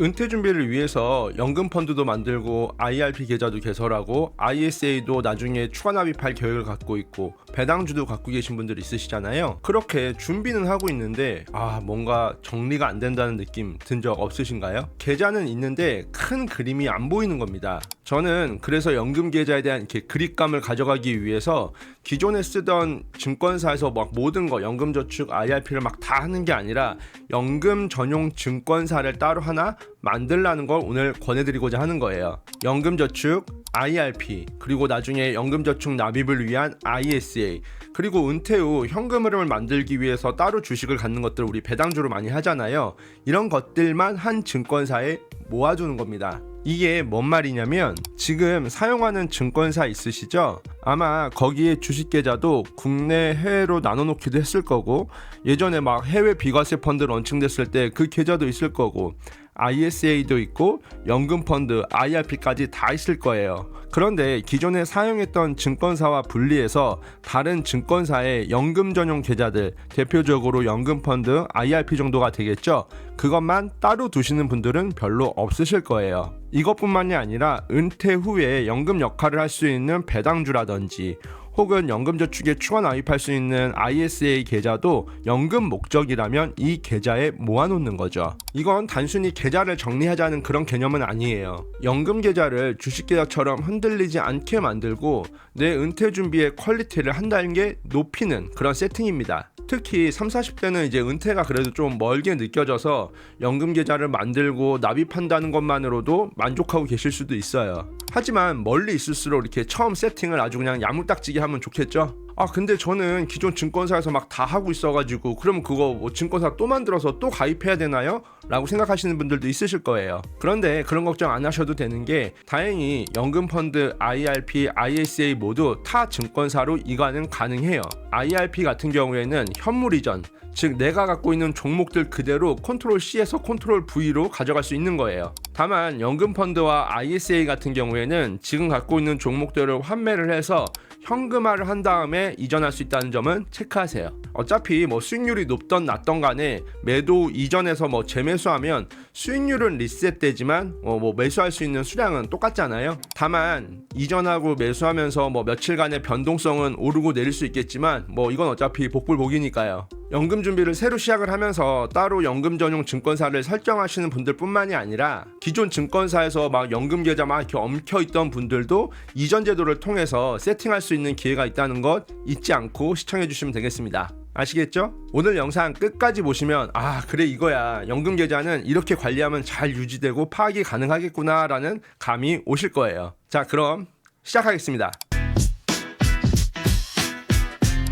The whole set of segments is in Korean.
은퇴 준비를 위해서 연금 펀드도 만들고 IRP 계좌도 개설하고 ISA도 나중에 추가 납입할 계획을 갖고 있고 배당주도 갖고 계신 분들 있으시잖아요. 그렇게 준비는 하고 있는데 뭔가 정리가 안 된다는 느낌 든 적 없으신가요? 계좌는 있는데 큰 그림이 안 보이는 겁니다. 저는 그래서 연금 계좌에 대한 이렇게 그립감을 가져가기 위해서 기존에 쓰던 증권사에서 막 모든 거 연금저축 IRP를 막 다 하는 게 아니라 연금 전용 증권사를 따로 하나 만들라는 걸 오늘 권해드리고자 하는 거예요. 연금저축 IRP, 그리고 나중에 연금저축 납입을 위한 ISA, 그리고 은퇴 후 현금 흐름을 만들기 위해서 따로 주식을 갖는 것들 우리 배당주로 많이 하잖아요. 이런 것들만 한 증권사에 모아두는 겁니다. 이게 뭔 말이냐면 지금 사용하는 증권사 있으시죠? 아마 거기에 주식 계좌도 국내 해외로 나눠놓기도 했을 거고, 예전에 막 해외 비과세 펀드 런칭됐을 때 그 계좌도 있을 거고, ISA도 있고 연금 펀드 IRP까지 다 있을 거예요. 그런데 기존에 사용했던 증권사와 분리해서 다른 증권사의 연금 전용 계좌들, 대표적으로 연금 펀드 IRP 정도가 되겠죠. 그것만 따로 두시는 분들은 별로 없으실 거예요. 이것뿐만이 아니라 은퇴 후에 연금 역할을 할 수 있는 배당주라든지 혹은 연금저축에 추가 납입할 수 있는 ISA 계좌도 연금 목적이라면 이 계좌에 모아놓는 거죠. 이건 단순히 계좌를 정리하자는 그런 개념은 아니에요. 연금 계좌를 주식 계좌처럼 흔들리지 않게 만들고 내 은퇴 준비의 퀄리티를 한 단계 높이는 그런 세팅입니다. 특히 30, 40대는 이제 은퇴가 그래도 좀 멀게 느껴져서 연금 계좌를 만들고 납입한다는 것만으로도 만족하고 계실 수도 있어요. 하지만 멀리 있을수록 이렇게 처음 세팅을 아주 그냥 야무딱지게 하면 좋겠죠? 근데 저는 기존 증권사에서 막 다 하고 있어가지고 그럼 그거 뭐 증권사 또 만들어서 또 가입해야 되나요? 라고 생각하시는 분들도 있으실 거예요. 그런데 그런 걱정 안 하셔도 되는 게 다행히 연금펀드, IRP, ISA 모두 타 증권사로 이관은 가능해요. IRP 같은 경우에는 현물 이전, 즉 내가 갖고 있는 종목들 그대로 컨트롤 C에서 컨트롤 V로 가져갈 수 있는 거예요. 다만 연금펀드와 ISA 같은 경우에는 지금 갖고 있는 종목들을 환매를 해서 현금화를 한 다음에 이전할 수 있다는 점은 체크하세요. 어차피 뭐 수익률이 높던 낮던 간에 매도 이전에서 뭐 재매수하면 수익률은 리셋되지만 뭐 매수할 수 있는 수량은 똑같잖아요. 다만 이전하고 매수하면서 뭐 며칠간의 변동성은 오르고 내릴 수 있겠지만 뭐 이건 어차피 복불복이니까요. 연금 준비를 새로 시작을 하면서 따로 연금 전용 증권사를 설정하시는 분들 뿐만이 아니라 기존 증권사에서 막 연금 계좌 막 이렇게 엉켜있던 분들도 이전 제도를 통해서 세팅할 수 있는 기회가 있다는 것 잊지 않고 시청해 주시면 되겠습니다. 아시겠죠? 오늘 영상 끝까지 보시면 그래 이거야, 연금 계좌는 이렇게 관리하면 잘 유지되고 파악이 가능하겠구나 라는 감이 오실 거예요. 자, 그럼 시작하겠습니다.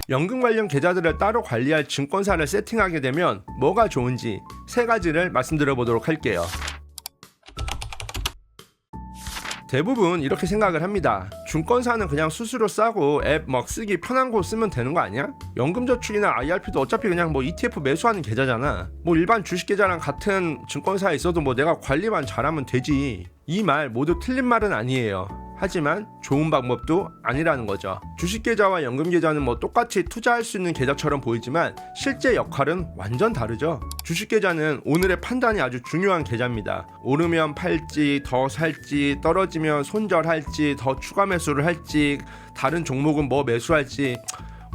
연금 관련 계좌들을 따로 관리할 증권사를 세팅하게 되면 뭐가 좋은지 세 가지를 말씀드려 보도록 할게요. 대부분 이렇게 생각을 합니다. 증권사는 그냥 수수료 싸고 앱 막 쓰기 편한 거 쓰면 되는 거 아니야? 연금저축이나 IRP도 어차피 그냥 뭐 ETF 매수하는 계좌잖아. 뭐 일반 주식 계좌랑 같은 증권사에 있어도 뭐 내가 관리만 잘하면 되지. 이 말 모두 틀린 말은 아니에요. 하지만 좋은 방법도 아니라는 거죠. 주식 계좌와 연금 계좌는 뭐 똑같이 투자할 수 있는 계좌처럼 보이지만 실제 역할은 완전 다르죠. 주식 계좌는 오늘의 판단이 아주 중요한 계좌입니다. 오르면 팔지, 더 살지, 떨어지면 손절할지, 더 추가 매수를 할지, 다른 종목은 뭐 매수할지,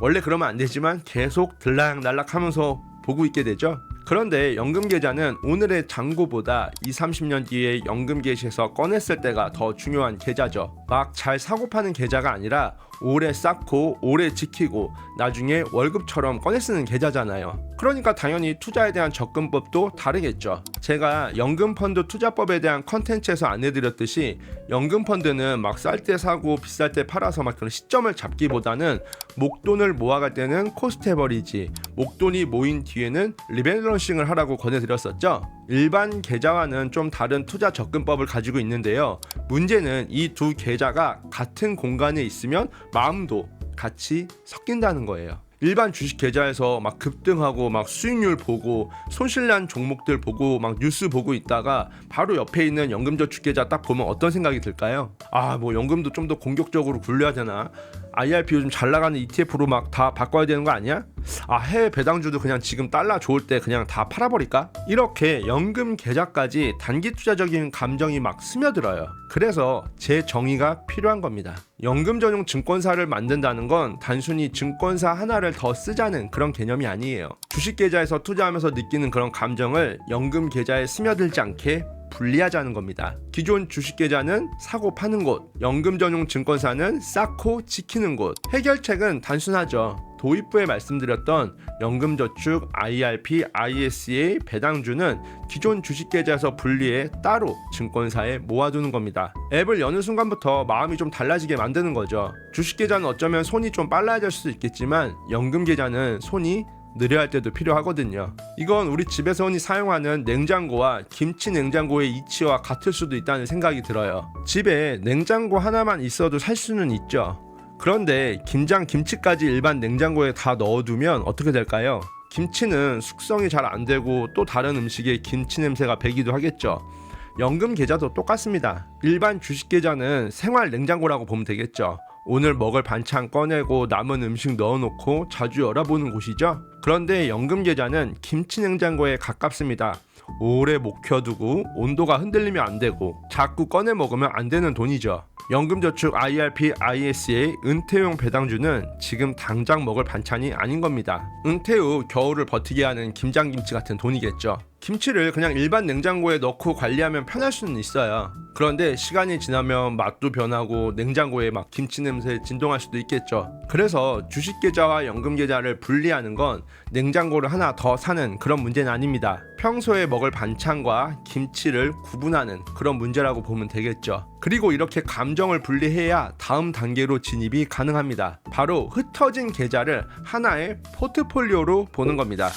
원래 그러면 안 되지만 계속 들락날락 하면서 보고 있게 되죠. 그런데 연금 계좌는 오늘의 잔고보다 20-30년 뒤에 연금 개시에서 꺼냈을 때가 더 중요한 계좌죠. 막 잘 사고 파는 계좌가 아니라 오래 쌓고 오래 지키고 나중에 월급처럼 꺼내 쓰는 계좌잖아요. 그러니까 당연히 투자에 대한 접근법도 다르겠죠. 제가 연금펀드 투자법에 대한 컨텐츠에서 안내드렸듯이 연금펀드는 막 쌀 때 사고 비쌀 때 팔아서 막 그런 시점을 잡기보다는 목돈을 모아갈 때는 코스트 에버리지, 목돈이 모인 뒤에는 리밸런싱을 하라고 권해드렸었죠. 일반 계좌와는 좀 다른 투자 접근법을 가지고 있는데요. 문제는 이 두 계좌가 같은 공간에 있으면 마음도 같이 섞인다는 거예요. 일반 주식 계좌에서 막 급등하고 막 수익률 보고 손실난 종목들 보고 막 뉴스 보고 있다가 바로 옆에 있는 연금저축 계좌 딱 보면 어떤 생각이 들까요? 뭐 연금도 좀 더 공격적으로 굴려야 되나? IRP 요즘 잘 나가는 ETF로 막 다 바꿔야 되는 거 아니야? 아, 해외 배당주도 그냥 지금 달러 좋을 때 그냥 다 팔아버릴까? 이렇게 연금 계좌까지 단기 투자적인 감정이 막 스며들어요. 그래서 재정의가 필요한 겁니다. 연금 전용 증권사를 만든다는 건 단순히 증권사 하나를 더 쓰자는 그런 개념이 아니에요. 주식 계좌에서 투자하면서 느끼는 그런 감정을 연금 계좌에 스며들지 않게 분리하자는 겁니다. 기존 주식 계좌는 사고 파는 곳, 연금 전용 증권사는 쌓고 지키는 곳. 해결책은 단순하죠. 도입부에 말씀드렸던 연금저축, IRP, ISA, 배당주는 기존 주식 계좌에서 분리해 따로 증권사에 모아두는 겁니다. 앱을 여는 순간부터 마음이 좀 달라지게 만드는 거죠. 주식 계좌는 어쩌면 손이 좀 빨라질 수도 있겠지만 연금 계좌는 손이 느려야 할 때도 필요하거든요. 이건 우리 집에서 흔히 사용하는 냉장고와 김치 냉장고의 이치와 같을 수도 있다는 생각이 들어요. 집에 냉장고 하나만 있어도 살 수는 있죠. 그런데 김장 김치까지 일반 냉장고에 다 넣어두면 어떻게 될까요? 김치는 숙성이 잘 안 되고 또 다른 음식에 김치 냄새가 배기도 하겠죠. 연금 계좌도 똑같습니다. 일반 주식 계좌는 생활 냉장고라고 보면 되겠죠. 오늘 먹을 반찬 꺼내고 남은 음식 넣어놓고 자주 열어보는 곳이죠. 그런데 연금 계좌는 김치 냉장고에 가깝습니다. 오래 묵혀두고 온도가 흔들리면 안 되고 자꾸 꺼내 먹으면 안 되는 돈이죠. 연금저축, IRP, ISA, 은퇴용 배당주는 지금 당장 먹을 반찬이 아닌 겁니다. 은퇴 후 겨울을 버티게 하는 김장김치 같은 돈이겠죠. 김치를 그냥 일반 냉장고에 넣고 관리하면 편할 수는 있어요. 그런데 시간이 지나면 맛도 변하고 냉장고에 막 김치 냄새에 진동할 수도 있겠죠. 그래서 주식계좌와 연금계좌를 분리하는 건 냉장고를 하나 더 사는 그런 문제는 아닙니다. 평소에 먹을 반찬과 김치를 구분하는 그런 문제라고 보면 되겠죠. 그리고 이렇게 감정을 분리해야 다음 단계로 진입이 가능합니다. 바로 흩어진 계좌를 하나의 포트폴리오로 보는 겁니다.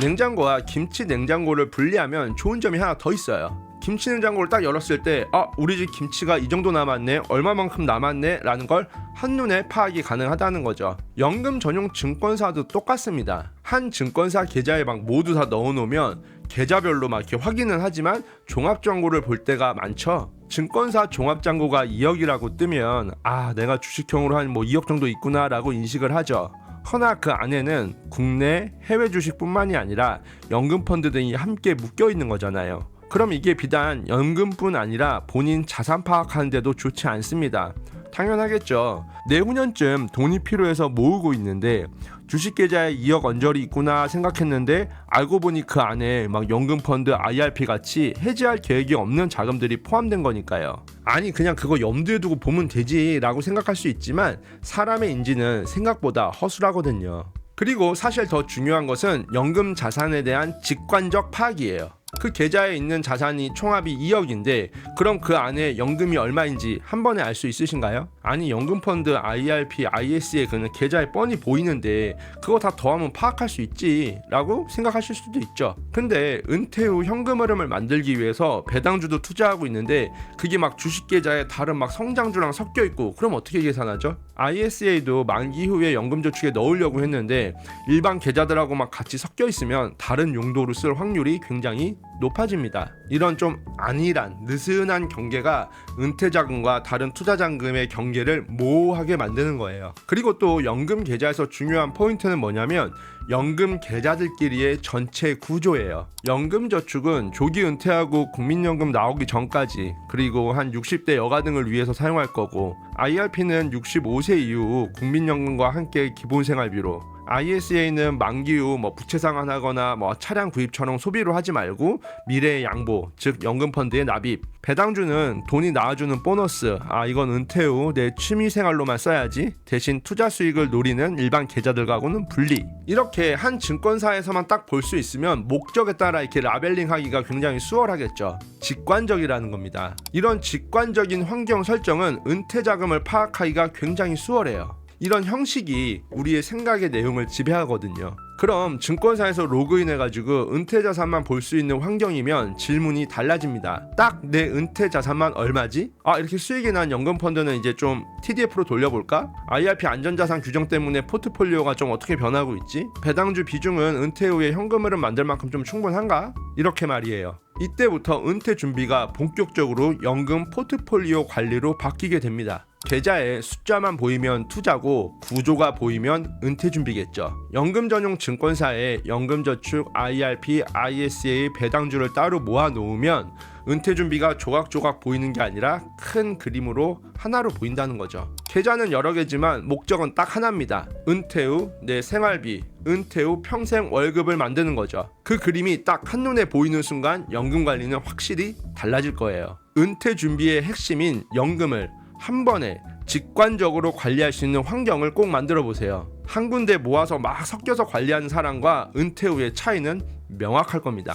냉장고와 김치 냉장고를 분리하면 좋은 점이 하나 더 있어요. 김치 냉장고를 딱 열었을 때 우리 집 김치가 이 정도 남았네, 얼마만큼 남았네 라는 걸 한눈에 파악이 가능하다는 거죠. 연금 전용 증권사도 똑같습니다. 한 증권사 계좌에 막 모두 다 넣어놓으면 계좌별로 막 이렇게 확인은 하지만 종합정보를 볼 때가 많죠. 증권사 종합잔고가 2억이라고 뜨면 내가 주식형으로 한 2억 정도 있구나 라고 인식을 하죠. 허나 그 안에는 국내, 해외 주식뿐만이 아니라 연금펀드 등이 함께 묶여 있는 거잖아요. 그럼 이게 비단 연금뿐 아니라 본인 자산 파악하는 데도 좋지 않습니다. 당연하겠죠. 내후년쯤 돈이 필요해서 모으고 있는데 주식계좌에 2억 언저리 있구나 생각했는데 알고 보니 그 안에 막 연금펀드, IRP 같이 해지할 계획이 없는 자금들이 포함된 거니까요. 아니 그냥 그거 염두에 두고 보면 되지 라고 생각할 수 있지만 사람의 인지는 생각보다 허술하거든요. 그리고 사실 더 중요한 것은 연금 자산에 대한 직관적 파악이에요. 그 계좌에 있는 자산이 총합이 2억인데 그럼 그 안에 연금이 얼마인지 한 번에 알 수 있으신가요? 아니 연금펀드, IRP, ISA 그는 계좌에 뻔히 보이는데 그거 다 더하면 파악할 수 있지 라고 생각하실 수도 있죠. 근데 은퇴 후 현금 흐름을 만들기 위해서 배당주도 투자하고 있는데 그게 막 주식계좌에 다른 막 성장주랑 섞여 있고 그럼 어떻게 계산하죠? ISA도 만기 후에 연금저축에 넣으려고 했는데 일반 계좌들하고 막 같이 섞여 있으면 다른 용도로 쓸 확률이 굉장히 높아집니다. 이런 좀 안일한 느슨한 경계가 은퇴자금과 다른 투자자금의 경계를 모호하게 만드는 거예요. 그리고 또 연금 계좌에서 중요한 포인트는 뭐냐면 연금 계좌들끼리의 전체 구조예요. 연금저축은 조기 은퇴하고 국민연금 나오기 전까지 그리고 한 60대 여가 등을 위해서 사용할 거고 IRP는 65세 이후 국민연금과 함께 기본생활비로 ISA는 만기 후 부채 상환하거나 차량 구입처럼 소비로 하지 말고 미래의 양보, 즉 연금펀드에 납입. 배당주는 돈이 나와주는 보너스. 이건 은퇴 후 내 취미생활로만 써야지. 대신 투자 수익을 노리는 일반 계좌들과는 분리. 이렇게 한 증권사에서만 딱 볼 수 있으면 목적에 따라 이렇게 라벨링하기가 굉장히 수월하겠죠. 직관적이라는 겁니다. 이런 직관적인 환경 설정은 은퇴 자금을 파악하기가 굉장히 수월해요. 이런 형식이 우리의 생각의 내용을 지배하거든요. 그럼 증권사에서 로그인해가지고 은퇴자산만 볼 수 있는 환경이면 질문이 달라집니다. 딱 내 은퇴자산만 얼마지? 이렇게 수익이 난 연금펀드는 이제 좀 TDF로 돌려볼까? IRP 안전자산 규정 때문에 포트폴리오가 좀 어떻게 변하고 있지? 배당주 비중은 은퇴 후에 현금 흐름 만들 만큼 좀 충분한가? 이렇게 말이에요. 이때부터 은퇴 준비가 본격적으로 연금 포트폴리오 관리로 바뀌게 됩니다. 계좌에 숫자만 보이면 투자고 구조가 보이면 은퇴 준비겠죠. 연금 전용 증권사에 연금저축, IRP, ISA 배당주를 따로 모아 놓으면 은퇴 준비가 조각조각 보이는 게 아니라 큰 그림으로 하나로 보인다는 거죠. 계좌는 여러 개지만 목적은 딱 하나입니다. 은퇴 후 내 생활비, 은퇴 후 평생 월급을 만드는 거죠. 그 그림이 딱 한눈에 보이는 순간 연금 관리는 확실히 달라질 거예요. 은퇴 준비의 핵심인 연금을 한 번에 직관적으로 관리할 수 있는 환경을 꼭 만들어 보세요. 한 군데 모아서 막 섞여서 관리하는 사람과 은퇴 후의 차이는 명확할 겁니다.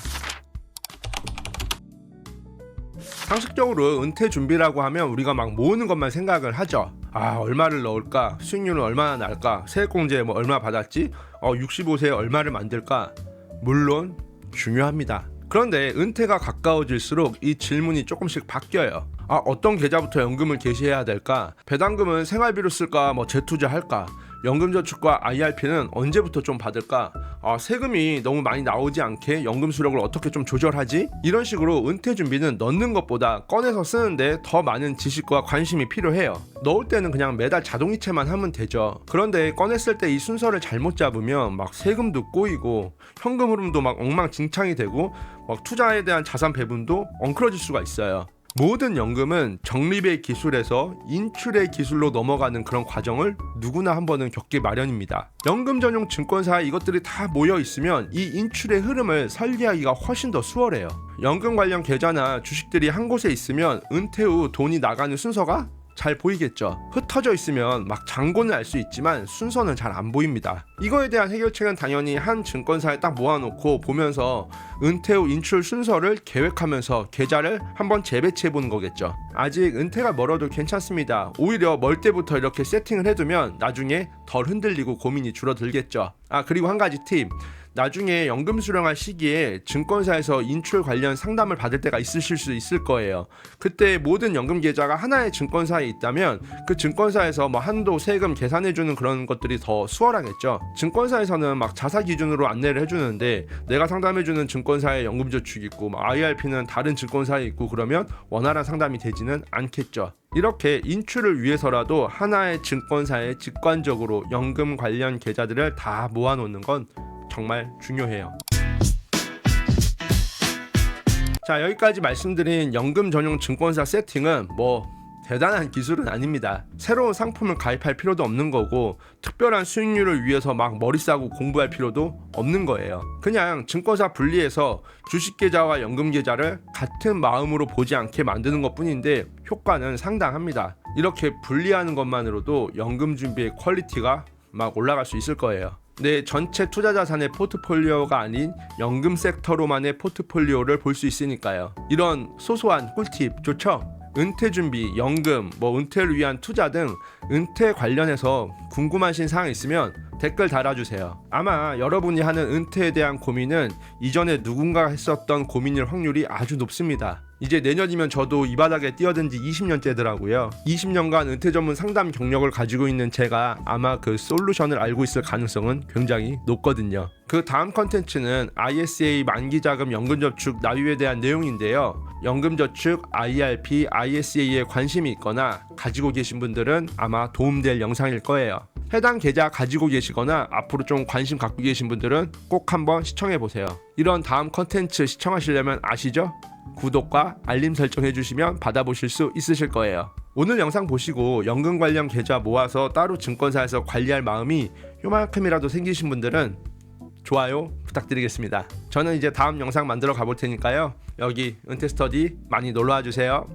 상식적으로 은퇴 준비라고 하면 우리가 막 모으는 것만 생각을 하죠. 얼마를 넣을까? 수익률은 얼마나 날까? 세액공제 뭐 얼마 받았지? 65세에 얼마를 만들까? 물론 중요합니다. 그런데 은퇴가 가까워질수록 이 질문이 조금씩 바뀌어요. 어떤 계좌부터 연금을 개시해야 될까? 배당금은 생활비로 쓸까? 재투자할까? 연금저축과 IRP는 언제부터 좀 받을까? 세금이 너무 많이 나오지 않게 연금 수령을 어떻게 좀 조절하지? 이런 식으로 은퇴 준비는 넣는 것보다 꺼내서 쓰는데 더 많은 지식과 관심이 필요해요. 넣을 때는 그냥 매달 자동이체만 하면 되죠. 그런데 꺼냈을 때 이 순서를 잘못 잡으면 막 세금도 꼬이고 현금 흐름도 막 엉망진창이 되고 막 투자에 대한 자산 배분도 엉클어질 수가 있어요. 모든 연금은 적립의 기술에서 인출의 기술로 넘어가는 그런 과정을 누구나 한 번은 겪기 마련입니다. 연금 전용 증권사에 이것들이 다 모여 있으면 이 인출의 흐름을 설계하기가 훨씬 더 수월해요. 연금 관련 계좌나 주식들이 한 곳에 있으면 은퇴 후 돈이 나가는 순서가 잘 보이겠죠. 흩어져 있으면 막 잔고는 알 수 있지만 순서는 잘 안 보입니다. 이거에 대한 해결책은 당연히 한 증권사에 딱 모아놓고 보면서 은퇴 후 인출 순서를 계획하면서 계좌를 한번 재배치해 보는 거겠죠. 아직 은퇴가 멀어도 괜찮습니다. 오히려 멀 때부터 이렇게 세팅을 해두면 나중에 덜 흔들리고 고민이 줄어들겠죠. 그리고 한 가지 팁. 나중에 연금 수령할 시기에 증권사에서 인출 관련 상담을 받을 때가 있으실 수 있을 거예요. 그때 모든 연금 계좌가 하나의 증권사에 있다면 그 증권사에서 한도 세금 계산해주는 그런 것들이 더 수월하겠죠. 증권사에서는 막 자사 기준으로 안내를 해주는데 내가 상담해주는 증권사에 연금저축이 있고 IRP는 다른 증권사에 있고 그러면 원활한 상담이 되지는 않겠죠. 이렇게 인출을 위해서라도 하나의 증권사에 직관적으로 연금 관련 계좌들을 다 모아놓는 건 정말 중요해요. 자, 여기까지 말씀드린 연금 전용 증권사 세팅은 대단한 기술은 아닙니다. 새로운 상품을 가입할 필요도 없는 거고 특별한 수익률을 위해서 막 머리 싸고 공부할 필요도 없는 거예요. 그냥 증권사 분리해서 주식계좌와 연금계좌를 같은 마음으로 보지 않게 만드는 것뿐인데 효과는 상당합니다. 이렇게 분리하는 것만으로도 연금 준비의 퀄리티가 막 올라갈 수 있을 거예요. 내 전체 투자 자산의 포트폴리오가 아닌 연금 섹터로만의 포트폴리오를 볼 수 있으니까요. 이런 소소한 꿀팁 좋죠? 은퇴 준비, 연금, 은퇴를 위한 투자 등 은퇴 관련해서 궁금하신 사항 있으면 댓글 달아주세요. 아마 여러분이 하는 은퇴에 대한 고민은 이전에 누군가가 했었던 고민일 확률이 아주 높습니다. 이제 내년이면 저도 이 바닥에 뛰어든 지 20년째더라고요. 20년간 은퇴 전문 상담 경력을 가지고 있는 제가 아마 그 솔루션을 알고 있을 가능성은 굉장히 높거든요. 그 다음 컨텐츠는 ISA 만기자금 연금저축 납입에 대한 내용인데요. 연금저축, IRP, ISA에 관심이 있거나 가지고 계신 분들은 아마 도움될 영상일 거예요. 해당 계좌 가지고 계시거나 앞으로 좀 관심 갖고 계신 분들은 꼭 한번 시청해보세요. 이런 다음 컨텐츠 시청하시려면 아시죠? 구독과 알림 설정 해주시면 받아보실 수 있으실 거예요. 오늘 영상 보시고 연금 관련 계좌 모아서 따로 증권사에서 관리할 마음이 요만큼이라도 생기신 분들은 좋아요 부탁드리겠습니다. 저는 이제 다음 영상 만들어 가볼 테니까요. 여기 은퇴스터디 많이 놀러와 주세요.